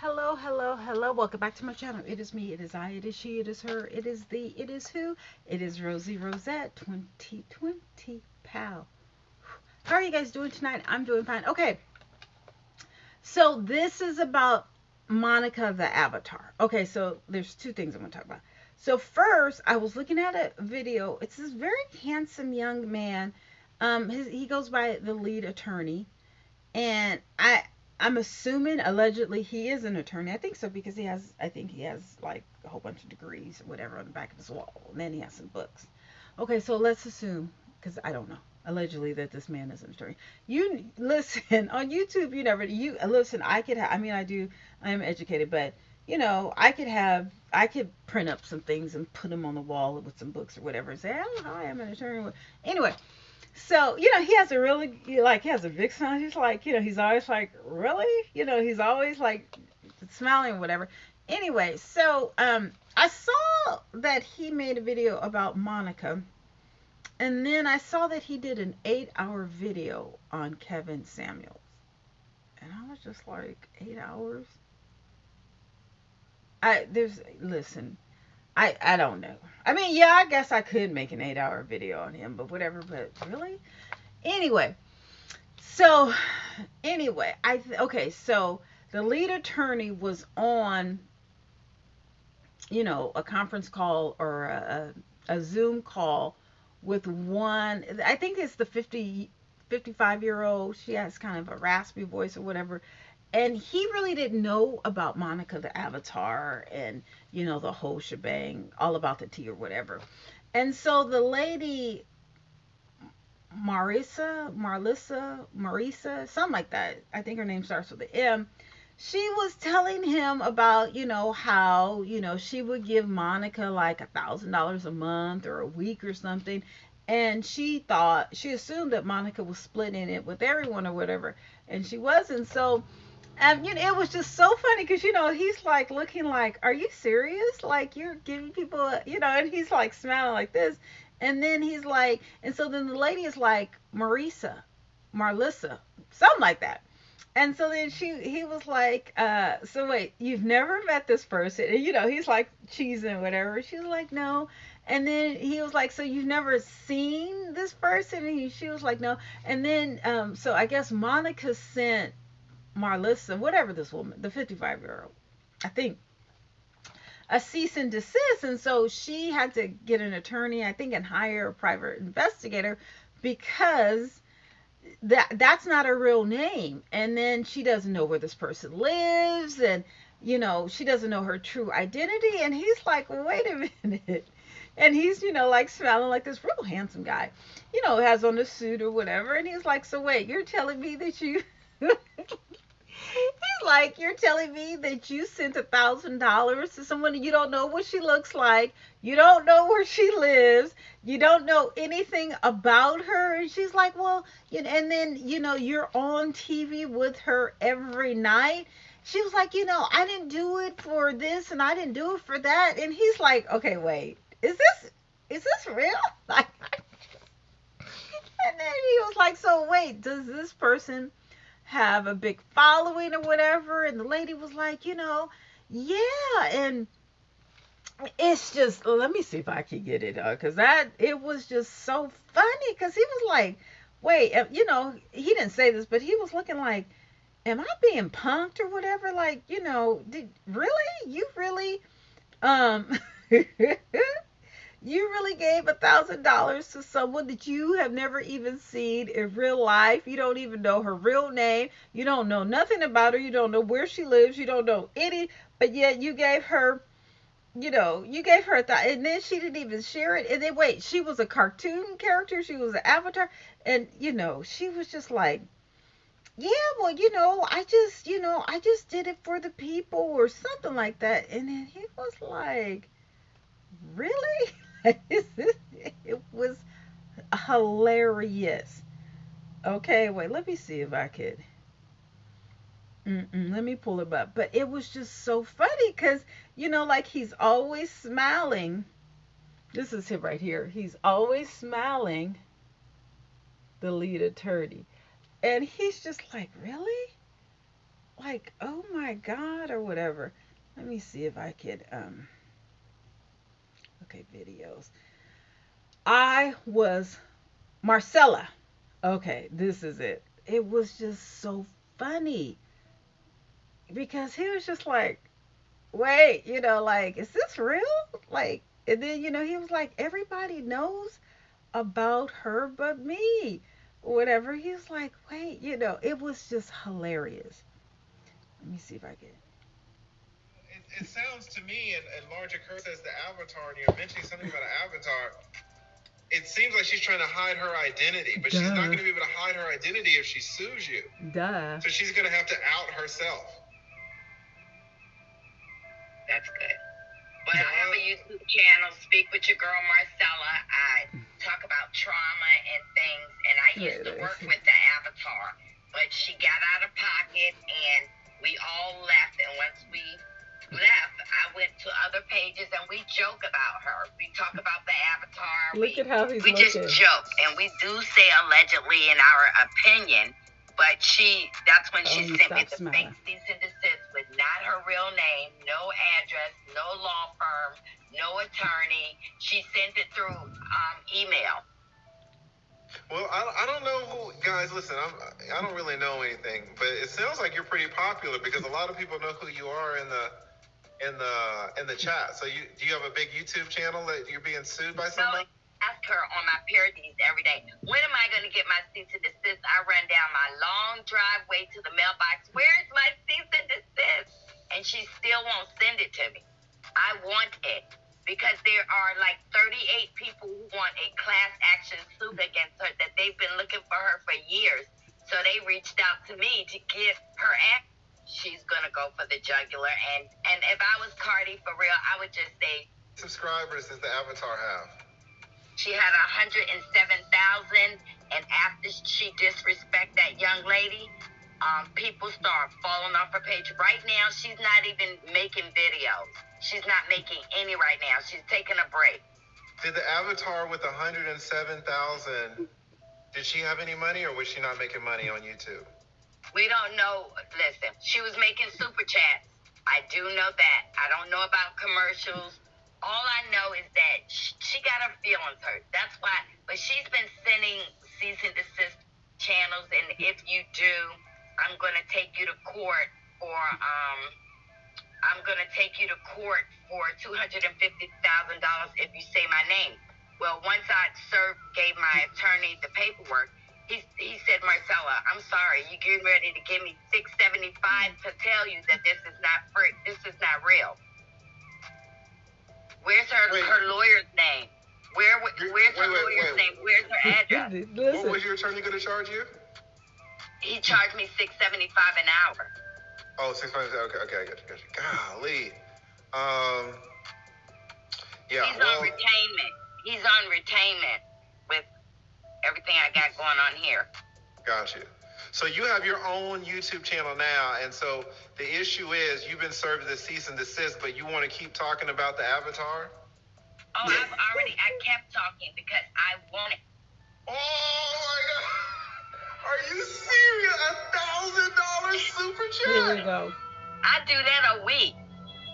Hello, hello, hello. Welcome back to my channel. It is me, it is I, it is she, it is her, it is thee, it is who, it is Rosie Rosette 2020 pal. How are you guys doing tonight? I'm doing fine. Okay, so this is about Monica the Avatar. Okay, so there's two things I'm going to talk about. So first, I was looking at a video. It's this very handsome young man. He goes by the lead attorney, and I'm assuming allegedly he is an attorney. I think so because I think he has like a whole bunch of degrees or whatever on the back of his wall, and then he has some books. Okay, so let's assume, because I don't know, allegedly that this man is an attorney. You listen on YouTube. You never you listen. I could have. I mean, I do. I am educated, but I could print up some things and put them on the wall with some books or whatever and say, oh, hi, I'm an attorney. Anyway, so, he has a really, he has a big smile. He's like, he's always like, really? He's always like smiling or whatever. Anyway, so I saw that he made a video about Monica. And then I saw that he did an 8-hour video on Kevin Samuels. And I was just like, 8 hours? Listen, I don't know. I mean, yeah, I guess I could make an 8-hour video on him, but whatever. But really? Anyway, So, anyway, okay, so the lead attorney was on, a conference call or a Zoom call with one, I think it's the 55 year old. She has kind of a raspy voice or whatever. And he really didn't know about Monica the Avatar and, the whole shebang, all about the tea or whatever. And so the lady Marisa, something like that. I think her name starts with an M. She was telling him about, how, she would give Monica like $1,000 a month or a week or something. And she assumed that Monica was splitting it with everyone or whatever. And she wasn't. So, it was just so funny because, he's like looking like, are you serious? Like, you're giving people, and he's like smiling like this. And then he's like, and so then the lady is like, Marlissa, something like that. And so then he was like, so wait, you've never met this person? And, he's like cheesing, whatever. She was like, no. And then he was like, so you've never seen this person? And she was like, no. And then, so I guess Monica sent Marlissa, whatever this woman, the 55-year-old, I think, a cease and desist. And so she had to get an attorney, I think, and hire a private investigator because that's not her real name. And then she doesn't know where this person lives, and she doesn't know her true identity. And he's like, wait a minute. And he's, like smiling like this real handsome guy, has on a suit or whatever. And he's like, so wait, you're telling me that you He's like, you're telling me that you sent $1,000 to someone you don't know what she looks like, you don't know where she lives, you don't know anything about her, and she's like, well, and then you're on TV with her every night. She was like, I didn't do it for this and I didn't do it for that, and he's like, okay, wait, is this real? Like, and then he was like, so wait, does this person have a big following or whatever? And the lady was like, yeah. And it's just, let me see if I can get it, because it was just so funny because he was like, wait, he didn't say this, but he was looking like, am I being punked or whatever? Like, did really, you really, um, you really gave $1,000 to someone that you have never even seen in real life. You don't even know her real name. You don't know nothing about her. You don't know where she lives. You don't know any, but yet you gave her, and then she didn't even share it. And then wait, she was a cartoon character. She was an avatar. And, she was just like, yeah, well, I just did it for the people or something like that. And then he was like, really? It was hilarious. Okay, wait, let me see if I could. Let me pull it up. But it was just so funny because, like he's always smiling. This is him right here. He's always smiling, the lead attorney. And he's just like, really? like, oh my God, or whatever. Let me see if I could, okay, videos. I was Marcella. Okay, this is it. It was just so funny because he was just like, wait, like, is this real? Like, and then, he was like, everybody knows about her but me. Whatever. He was like, wait, it was just hilarious. Let me see if I can. It sounds to me, and Marja Kerr says the Avatar, and you're mentioning something about an Avatar. It seems like she's trying to hide her identity, but she's not going to be able to hide her identity if she sues you. Duh. So she's going to have to out herself. That's good. But I have a YouTube channel, Speak with Your Girl Marcella. I talk about trauma and things, and I used to work with the Avatar, but she got out of pocket, and we all left. And once we left, I went to other pages, and we joke about her. We talk about the Avatar. Look at how he's looking. We just joke, and we do say allegedly in our opinion. But that's when she sent me the fake cease and desist with not her real name, no address, no law firm, no attorney. She sent it through email. Well, I don't know who, guys, listen, I don't really know anything, but it sounds like you're pretty popular because a lot of people know who you are in the chat. So do you have a big YouTube channel that you're being sued by somebody? No. Ask her on my parodies every day. When am I going to get my cease and desist? I run down my long driveway to the mailbox. Where's my cease and desist? And she still won't send it to me. I want it because there are like 38 people who want a class action suit against her that they've been looking for her for years. So they reached out to me to get her act. She's going to go for the jugular. And if I was Cardi for real, I would just say, subscribers does the Avatar have? She had 107,000, and after she disrespect that young lady, people start falling off her page. Right now, she's not even making videos. She's not making any right now. She's taking a break. Did the Avatar with 107,000, did she have any money, or was she not making money on YouTube? We don't know. Listen, she was making super chats. I do know that. I don't know about commercials. All I know is that she got her feelings hurt. That's why. But she's been sending cease and desist channels, and if you do, I'm gonna take you to court for $250,000 if you say my name. Well, once I gave my attorney the paperwork, he said, Marcella, I'm sorry, you getting ready to give me $675 to tell you that this is not free. This is not real. Where's her lawyer's name? Where's her lawyer's name? Where's her address? What was your attorney going to charge you? He charged me $675 an hour. Oh, $675. Okay, I got you. Golly. Yeah. He's on retainment. He's on retainment with everything I got going on here. Got you. So you have your own YouTube channel now, and so the issue is you've been served the cease and desist, but you want to keep talking about the Avatar? Oh, I kept talking because I want it. Oh my God! Are you serious? $1,000 super chat? Here we go. I do that a week.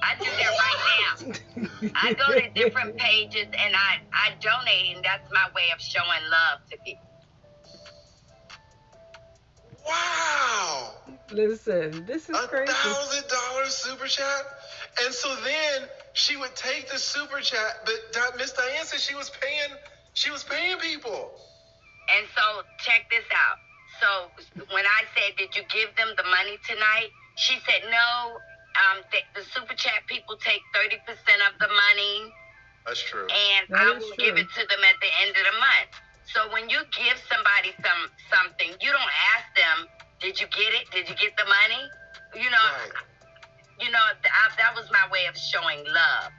I do that right now. I go to different pages and I donate, and that's my way of showing love to people. Wow! Listen, this is crazy. $1,000 super chat, and so then she would take the super chat, but Miss Diane said she was paying people. And so check this out. So when I said, "Did you give them the money tonight?" She said, "No. The super chat people take 30% of the money." That's true. And I will give it to them at the end of the month. So when you give somebody something, you don't ask them, "Did you get it? Did you get the money?" Right. That was my way of showing love.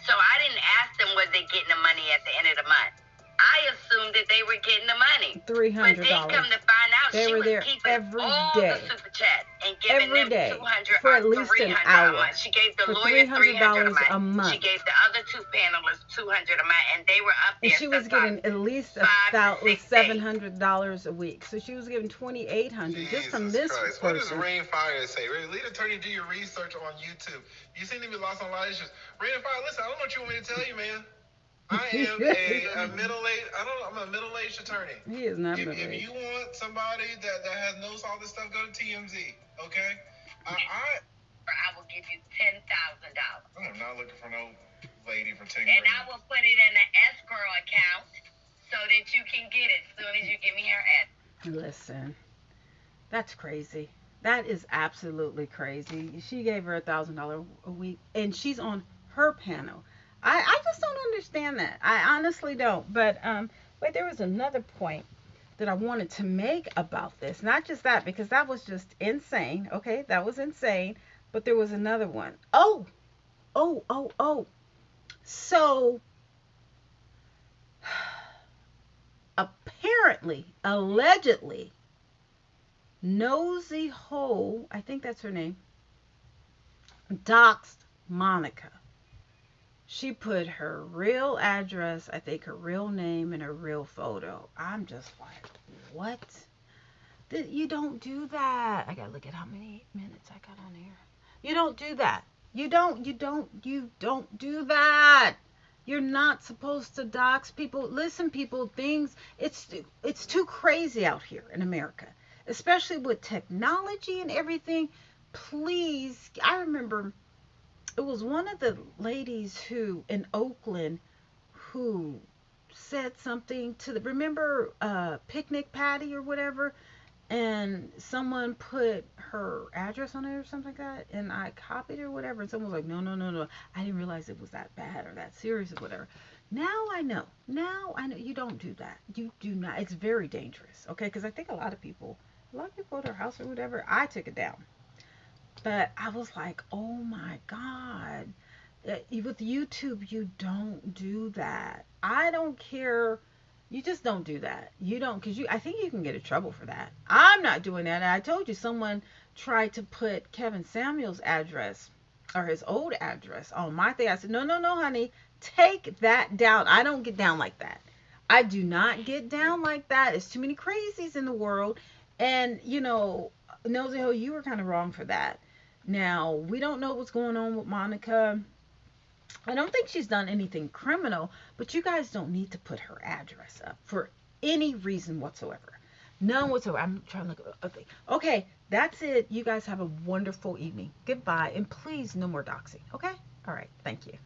So I didn't ask them, was they getting the money at the end of the month. I assumed that they were getting the money. $300. But then come to find out, They she were was there keeping every all the day, super chats and giving every them day 200 for or at least an 300 a hour, month. She gave the for lawyer 300 a $300 month. a She month. gave the other two panelists 200 a month, and they were up And there she was getting sometimes at least a 5 to 6 days. $700 a week. So she was getting 2,800 just from Jesus this Christ. What does person. Rain Fire say? Lead attorney, do your research on YouTube. You seem to be lost on a lot of issues. Rain Fire, listen, I don't know what you want me to tell you, man. I am a middle-aged. I'm a middle-aged attorney. He is not If middle-aged. you want somebody that knows all this stuff, go to TMZ. Okay. I will give you $10,000. I'm not looking for no lady for 10 And grand. I will put it in an escrow account so that you can get it as soon as you give me her escrow. Listen, that's crazy. That is absolutely crazy. She gave her $1,000 a week, and she's on her panel. I just don't understand that. I honestly don't. But wait, there was another point that I wanted to make about this. Not just that, because that was just insane. Okay, that was insane. But there was another one. Oh. So apparently, allegedly, Nosy Hole, I think that's her name, doxed Monica. She put her real address, I think her real name, and her real photo. I'm just like, what? You don't do that. I gotta look at how many minutes I got on here. You don't do that. You don't do that. You're not supposed to dox people. Listen, people, it's too crazy out here in America, especially with technology and everything. Please, I remember it was one of the ladies who in Oakland who said something to the, remember picnic Patty or whatever, and someone put her address on it or something like that, and I copied it or whatever, and someone was like, no, I didn't realize it was that bad or that serious or whatever. Now I know you don't do that. You do not. It's very dangerous. Okay, because I think a lot of people at her house or whatever, I took it down. But I was like, oh my God. With YouTube, you don't do that. I don't care. You just don't do that. You don't, because I think you can get in trouble for that. I'm not doing that. I told you someone tried to put Kevin Samuel's address or his old address on my thing. I said, no, honey, take that down. I don't get down like that. I do not get down like that. There's too many crazies in the world. And, Nosy Ho, you were kind of wrong for that. Now, we don't know what's going on with Monica. I don't think she's done anything criminal, but you guys don't need to put her address up for any reason whatsoever. None whatsoever. I'm trying to look. Okay. Okay, that's it. You guys have a wonderful evening. Goodbye. And please, no more doxing. Okay? All right. Thank you.